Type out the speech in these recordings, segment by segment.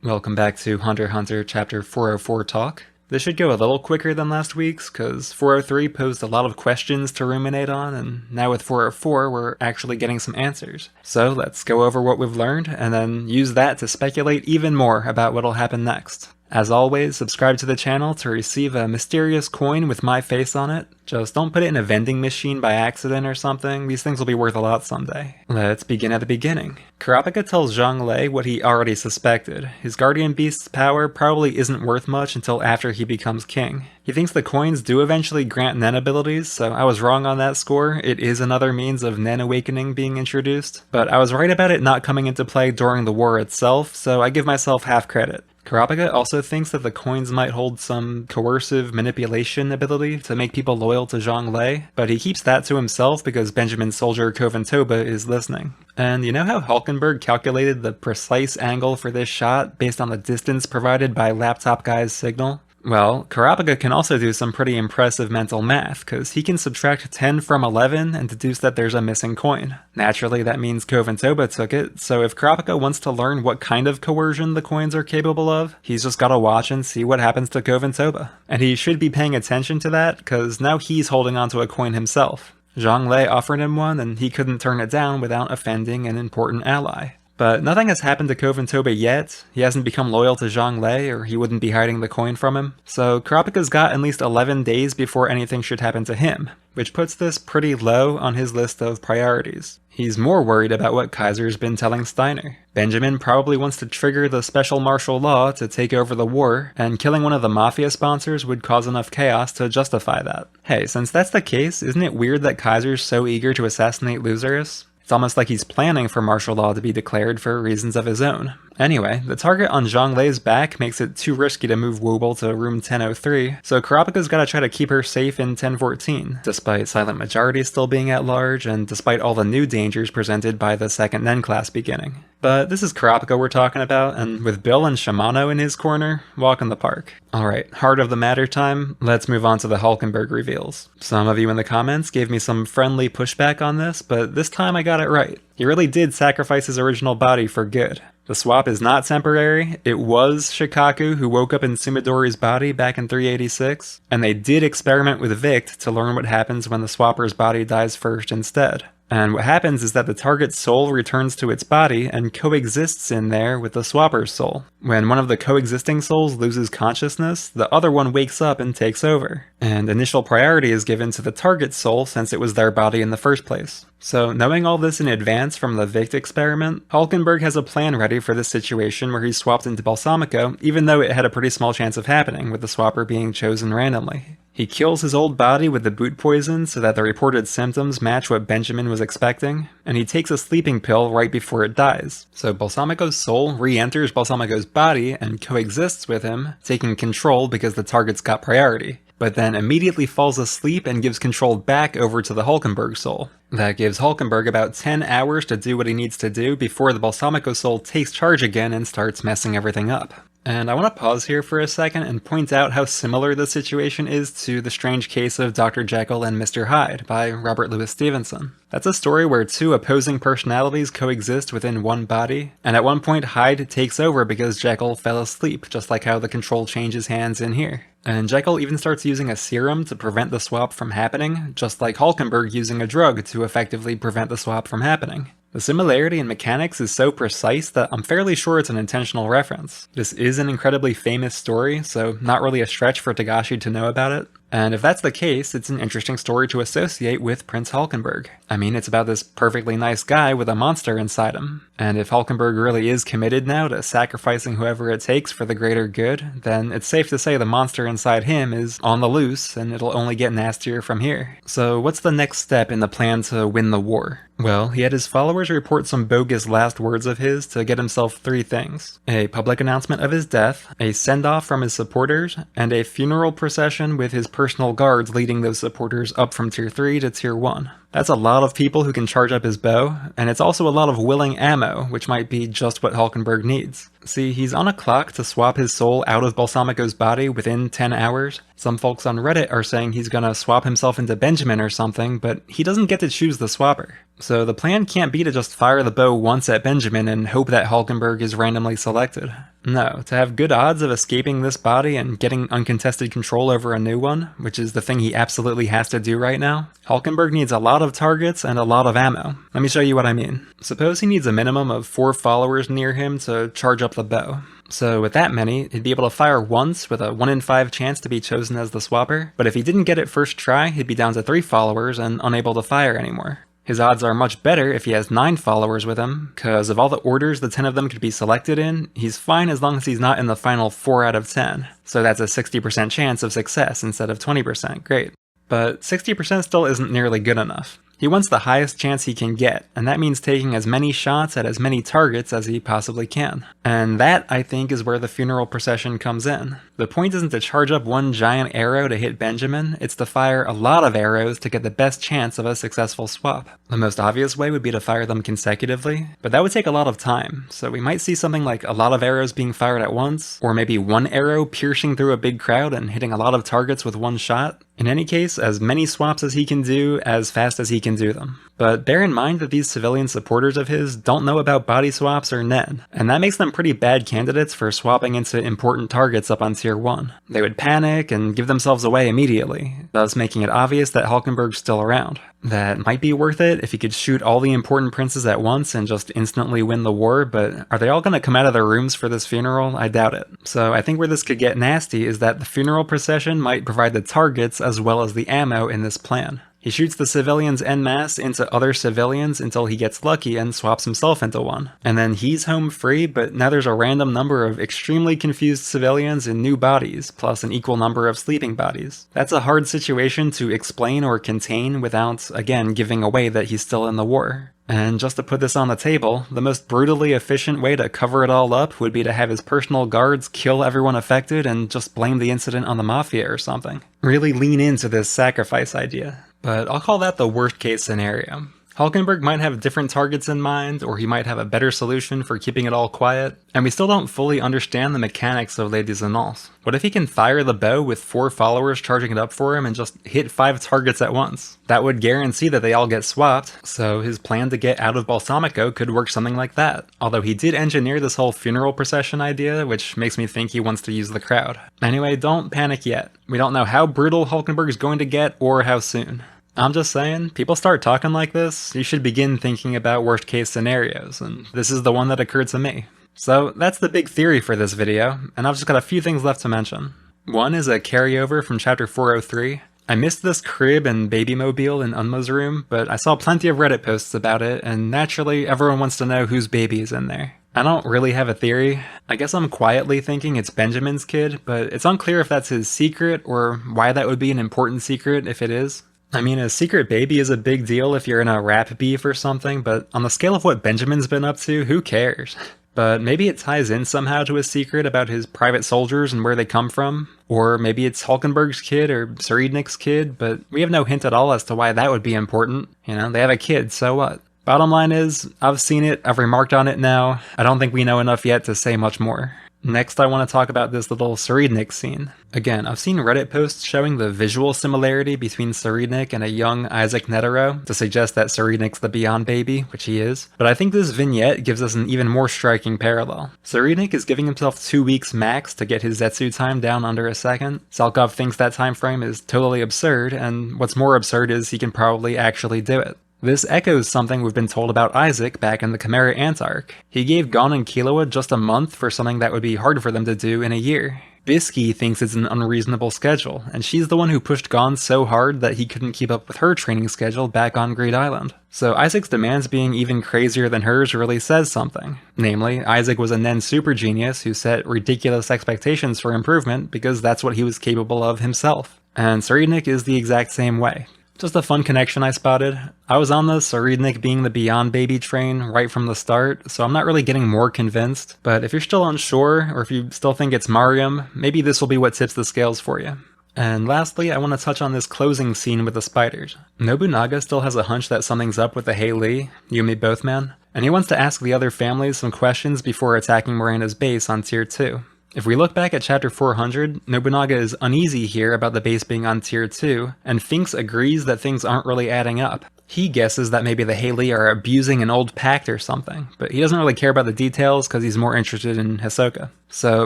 Welcome back to Hunter x Hunter Chapter 404 Talk. This should go a little quicker than last week's, cause 403 posed a lot of questions to ruminate on, and now with 404 we're actually getting some answers. So let's go over what we've learned, and then use that to speculate even more about what'll happen next. As always, subscribe to the channel to receive a mysterious coin with my face on it. Just don't put it in a vending machine by accident or something, these things will be worth a lot someday. Let's begin at the beginning. Kurapika tells Zhang Lei what he already suspected. His guardian beast's power probably isn't worth much until after he becomes king. He thinks the coins do eventually grant Nen abilities, so I was wrong on that score. It is another means of Nen awakening being introduced, but I was right about it not coming into play during the war itself, so I give myself half credit. Kurapika also thinks that the coins might hold some coercive manipulation ability to make people loyal to Zhang Lei, but he keeps that to himself because Benjamin's soldier Koventoba is listening. And you know how Balkenburg calculated the precise angle for this shot based on the distance provided by Laptop Guy's signal? Well, Kurapika can also do some pretty impressive mental math, cause he can subtract 10 from 11 and deduce that there's a missing coin. Naturally, that means Koventoba took it, so if Kurapika wants to learn what kind of coercion the coins are capable of, he's just gotta watch and see what happens to Koventoba. And he should be paying attention to that, cause now he's holding onto a coin himself. Zhang Lei offered him one, and he couldn't turn it down without offending an important ally. But nothing has happened to Koventoba yet. He hasn't become loyal to Zhang Lei, or he wouldn't be hiding the coin from him. So Kurapika's got at least 11 days before anything should happen to him, which puts this pretty low on his list of priorities. He's more worried about what Kaiser's been telling Steiner. Benjamin probably wants to trigger the special martial law to take over the war, and killing one of the mafia sponsors would cause enough chaos to justify that. Hey, since that's the case, isn't it weird that Kaiser's so eager to assassinate Lazarus? It's almost like he's planning for martial law to be declared for reasons of his own. Anyway, the target on Zhang Lei's back makes it too risky to move Wooble to room 1003, so Kurapika's gotta try to keep her safe in 1014, despite Silent Majority still being at large, and despite all the new dangers presented by the second Nen class beginning. But this is Kurapika we're talking about, and with Bill and Shimano in his corner, walk in the park. Alright, heart of the matter time, let's move on to the Balkenburg reveals. Some of you in the comments gave me some friendly pushback on this, but this time I got it right. He really did sacrifice his original body for good. The swap is not temporary, it was Shikaku who woke up in Sumidori's body back in 386, and they did experiment with Vict to learn what happens when the swapper's body dies first instead. And what happens is that the target's soul returns to its body and coexists in there with the swapper's soul. When one of the coexisting souls loses consciousness, the other one wakes up and takes over. And initial priority is given to the target's soul since it was their body in the first place. So knowing all this in advance from the Vict experiment, Balkenburg has a plan ready for this situation where he's swapped into Balsamico, even though it had a pretty small chance of happening with the swapper being chosen randomly. He kills his old body with the boot poison so that the reported symptoms match what Benjamin was expecting, and he takes a sleeping pill right before it dies. So Balsamico's soul re-enters Balsamico's body and coexists with him, taking control because the target's got priority, but then immediately falls asleep and gives control back over to the Balkenburg soul. That gives Balkenburg about 10 hours to do what he needs to do before the Balsamico soul takes charge again and starts messing everything up. And I want to pause here for a second and point out how similar the situation is to The Strange Case of Dr. Jekyll and Mr. Hyde by Robert Louis Stevenson. That's a story where two opposing personalities coexist within one body, and at one point Hyde takes over because Jekyll fell asleep, just like how the control changes hands in here. And Jekyll even starts using a serum to prevent the swap from happening, just like Balkenburg using a drug to effectively prevent the swap from happening. The similarity in mechanics is so precise that I'm fairly sure it's an intentional reference. This is an incredibly famous story, so not really a stretch for Togashi to know about it. And if that's the case, it's an interesting story to associate with Prince Balkenburg. I mean, it's about this perfectly nice guy with a monster inside him. And if Balkenburg really is committed now to sacrificing whoever it takes for the greater good, then it's safe to say the monster inside him is on the loose, and it'll only get nastier from here. So what's the next step in the plan to win the war? Well, he had his followers report some bogus last words of his to get himself 3 things. A public announcement of his death, a send-off from his supporters, and a funeral procession with his personal guards leading those supporters up from Tier 3 to Tier 1. That's a lot of people who can charge up his bow, and it's also a lot of willing ammo, which might be just what Balkenburg needs. See, he's on a clock to swap his soul out of Balsamico's body within 10 hours. Some folks on Reddit are saying he's gonna swap himself into Benjamin or something, but he doesn't get to choose the swapper. So the plan can't be to just fire the bow once at Benjamin and hope that Balkenburg is randomly selected. No, to have good odds of escaping this body and getting uncontested control over a new one, which is the thing he absolutely has to do right now, Balkenburg needs a lot of targets and a lot of ammo. Let me show you what I mean. Suppose he needs a minimum of 4 followers near him to charge up the bow. So with that many, he'd be able to fire once with a 1 in 5 chance to be chosen as the swapper, but if he didn't get it first try, he'd be down to 3 followers and unable to fire anymore. His odds are much better if he has 9 followers with him, cause of all the orders the 10 of them could be selected in, he's fine as long as he's not in the final 4 out of 10. So that's a 60% chance of success instead of 20%, great. But 60% still isn't nearly good enough. He wants the highest chance he can get, and that means taking as many shots at as many targets as he possibly can. And that, I think, is where the funeral procession comes in. The point isn't to charge up one giant arrow to hit Benjamin, it's to fire a lot of arrows to get the best chance of a successful swap. The most obvious way would be to fire them consecutively, but that would take a lot of time, so we might see something like a lot of arrows being fired at once, or maybe one arrow piercing through a big crowd and hitting a lot of targets with one shot. In any case, as many swaps as he can do, as fast as he can do them. But bear in mind that these civilian supporters of his don't know about body swaps or NEN, and that makes them pretty bad candidates for swapping into important targets up on tier 1. They would panic and give themselves away immediately, thus making it obvious that Balkenburg's still around. That might be worth it if he could shoot all the important princes at once and just instantly win the war, but are they all going to come out of their rooms for this funeral? I doubt it. So I think where this could get nasty is that the funeral procession might provide the targets as well as the ammo in this plan. He shoots the civilians en masse into other civilians until he gets lucky and swaps himself into one. And then he's home free, but now there's a random number of extremely confused civilians in new bodies, plus an equal number of sleeping bodies. That's a hard situation to explain or contain without, again, giving away that he's still in the war. And just to put this on the table, the most brutally efficient way to cover it all up would be to have his personal guards kill everyone affected and just blame the incident on the mafia or something. Really lean into this sacrifice idea. But I'll call that the worst case scenario. Balkenburg might have different targets in mind, or he might have a better solution for keeping it all quiet, and we still don't fully understand the mechanics of Les Dissonances. What if he can fire the bow with 4 followers charging it up for him and just hit 5 targets at once? That would guarantee that they all get swapped, so his plan to get out of Balsamico could work something like that. Although he did engineer this whole funeral procession idea, which makes me think he wants to use the crowd. Anyway, don't panic yet. We don't know how brutal Balkenburg is going to get or how soon. I'm just saying, people start talking like this, you should begin thinking about worst case scenarios, and this is the one that occurred to me. So that's the big theory for this video, and I've just got a few things left to mention. One is a carryover from chapter 403. I missed this crib and babymobile in Unma's room, but I saw plenty of Reddit posts about it, and naturally everyone wants to know whose baby is in there. I don't really have a theory. I guess I'm quietly thinking it's Benjamin's kid, but it's unclear if that's his secret or why that would be an important secret if it is. I mean, a secret baby is a big deal if you're in a rap beef or something, but on the scale of what Benjamin's been up to, who cares? But maybe it ties in somehow to a secret about his private soldiers and where they come from. Or maybe it's Balkenburg's kid or Seridnik's kid, but we have no hint at all as to why that would be important. You know, they have a kid, so what? Bottom line is, I've seen it, I've remarked on it now, I don't think we know enough yet to say much more. Next, I want to talk about this little Seridnik scene. Again, I've seen Reddit posts showing the visual similarity between Seridnik and a young Isaac Netero to suggest that Seridnik's the Beyond baby, which he is, but I think this vignette gives us an even more striking parallel. Seridnik is giving himself 2 weeks max to get his Zetsu time down under a second. Salkov thinks that time frame is totally absurd, and what's more absurd is he can probably actually do it. This echoes something we've been told about Isaac back in the Chimera Ant arc. He gave Gon and Killua just a month for something that would be hard for them to do in a year. Bisky thinks it's an unreasonable schedule, and she's the one who pushed Gon so hard that he couldn't keep up with her training schedule back on Great Island. So Isaac's demands being even crazier than hers really says something. Namely, Isaac was a Nen super genius who set ridiculous expectations for improvement because that's what he was capable of himself. And Seridnik is the exact same way. Just a fun connection I spotted. I was on the Seridnik being the Beyond baby train right from the start, so I'm not really getting more convinced, but if you're still unsure, or if you still think it's Mariam, maybe this will be what tips the scales for you. And lastly, I want to touch on this closing scene with the spiders. Nobunaga still has a hunch that something's up with the Hey Lee, you and me both man, and he wants to ask the other families some questions before attacking Morena's base on Tier 2. If we look back at chapter 400, Nobunaga is uneasy here about the base being on Tier 2, and Finks agrees that things aren't really adding up. He guesses that maybe the Heili are abusing an old pact or something, but he doesn't really care about the details because he's more interested in Hisoka. So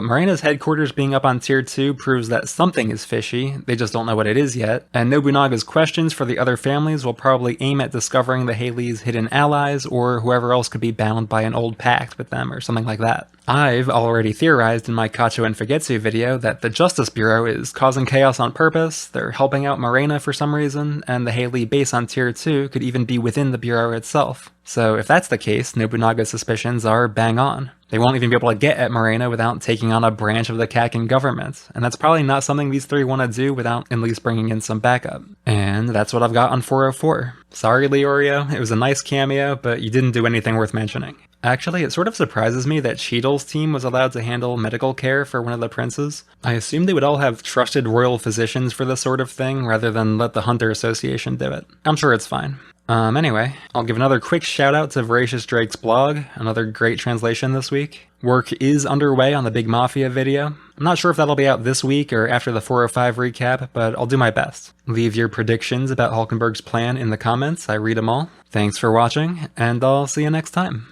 Morena's headquarters being up on Tier 2 proves that something is fishy, they just don't know what it is yet, and Nobunaga's questions for the other families will probably aim at discovering the Heili's hidden allies or whoever else could be bound by an old pact with them or something like that. I've already theorized in my Kacho and Fugetsu video that the Justice Bureau is causing chaos on purpose, they're helping out Morena for some reason, and the Heili base on Tier 2 could even be within the Bureau itself. So if that's the case, Nobunaga's suspicions are bang on. They won't even be able to get at Morena without taking on a branch of the Kakin government, and that's probably not something these three want to do without at least bringing in some backup. And that's what I've got on 404. Sorry, Leorio, it was a nice cameo, but you didn't do anything worth mentioning. Actually, it sort of surprises me that Cheadle's team was allowed to handle medical care for one of the princes. I assumed they would all have trusted royal physicians for this sort of thing, rather than let the Hunter Association do it. I'm sure it's fine. Anyway, I'll give another quick shout out to Voracious Drake's blog, another great translation this week. Work is underway on the Big Mafia video. I'm not sure if that'll be out this week or after the 405 recap, but I'll do my best. Leave your predictions about Balkenburg's plan in the comments, I read them all. Thanks for watching, and I'll see you next time.